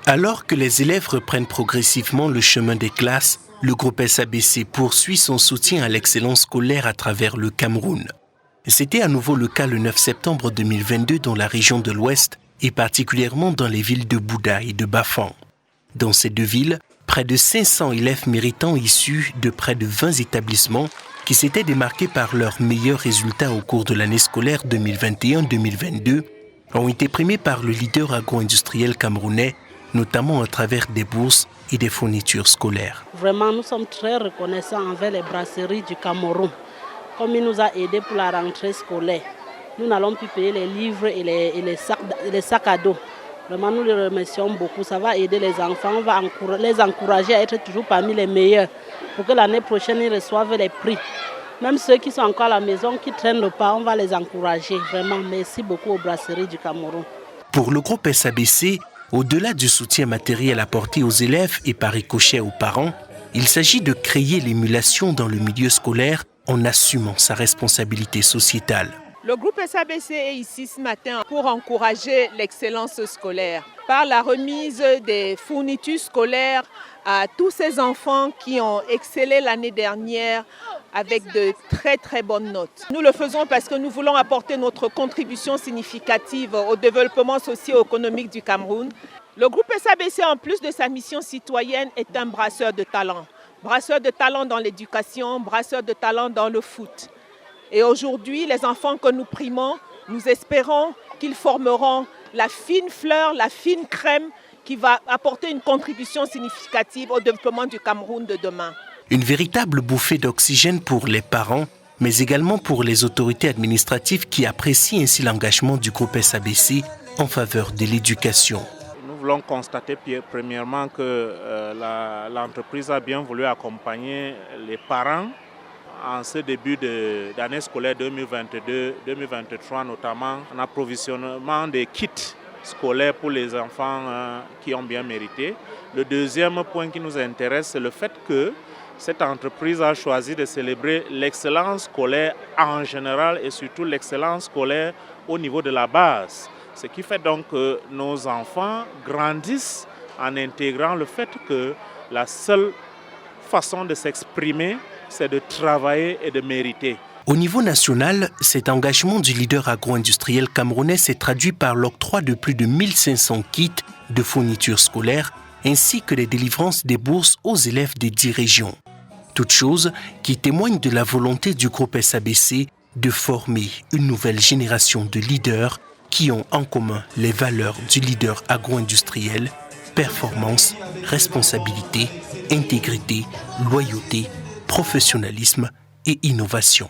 Alors que les élèves reprennent progressivement le chemin des classes, le groupe SABC poursuit son soutien à l'excellence scolaire à travers le Cameroun. C'était à nouveau le cas le 9 septembre 2022 dans la région de l'Ouest et particulièrement dans les villes de Bouda et de Bafang. Dans ces deux villes, près de 500 élèves méritants issus de près de 20 établissements qui s'étaient démarqués par leurs meilleurs résultats au cours de l'année scolaire 2021-2022 ont été primés par le leader agro-industriel camerounais, notamment à travers des bourses et des fournitures scolaires. Vraiment, nous sommes très reconnaissants envers les brasseries du Cameroun. Comme il nous a aidés pour la rentrée scolaire, nous n'allons plus payer les livres et les sacs à dos. Vraiment, nous les remercions beaucoup. Ça va aider les enfants, on va les encourager à être toujours parmi les meilleurs pour que l'année prochaine, ils reçoivent les prix. Même ceux qui sont encore à la maison, qui traînent le pas, on va les encourager. Vraiment, merci beaucoup aux brasseries du Cameroun. Pour le groupe SABC, au-delà du soutien matériel apporté aux élèves et par ricochet aux parents, il s'agit de créer l'émulation dans le milieu scolaire en assumant sa responsabilité sociétale. Le groupe SABC est ici ce matin pour encourager l'excellence scolaire par la remise des fournitures scolaires à tous ces enfants qui ont excellé l'année dernière avec de très très bonnes notes. Nous le faisons parce que nous voulons apporter notre contribution significative au développement socio-économique du Cameroun. Le groupe SABC, en plus de sa mission citoyenne, est un brasseur de talent. Brasseur de talent dans l'éducation, brasseur de talent dans le foot. Et aujourd'hui, les enfants que nous primons, nous espérons qu'ils formeront la fine fleur, la fine crème qui va apporter une contribution significative au développement du Cameroun de demain. Une véritable bouffée d'oxygène pour les parents, mais également pour les autorités administratives qui apprécient ainsi l'engagement du groupe SABC en faveur de l'éducation. Nous voulons constater premièrement que l'entreprise a bien voulu accompagner les parents en ce début d'année scolaire 2022-2023, notamment en approvisionnement des kits scolaires pour les enfants qui ont bien mérité. Le deuxième point qui nous intéresse, c'est le fait que cette entreprise a choisi de célébrer l'excellence scolaire en général et surtout l'excellence scolaire au niveau de la base. Ce qui fait donc que nos enfants grandissent en intégrant le fait que la seule façon de s'exprimer, c'est de travailler et de mériter. Au niveau national, cet engagement du leader agro-industriel camerounais s'est traduit par l'octroi de plus de 1500 kits de fournitures scolaires ainsi que les délivrances des bourses aux élèves des 10 régions. Toutes choses qui témoignent de la volonté du groupe SABC de former une nouvelle génération de leaders qui ont en commun les valeurs du leader agro-industriel, performance, responsabilité, intégrité, loyauté, professionnalisme et innovation.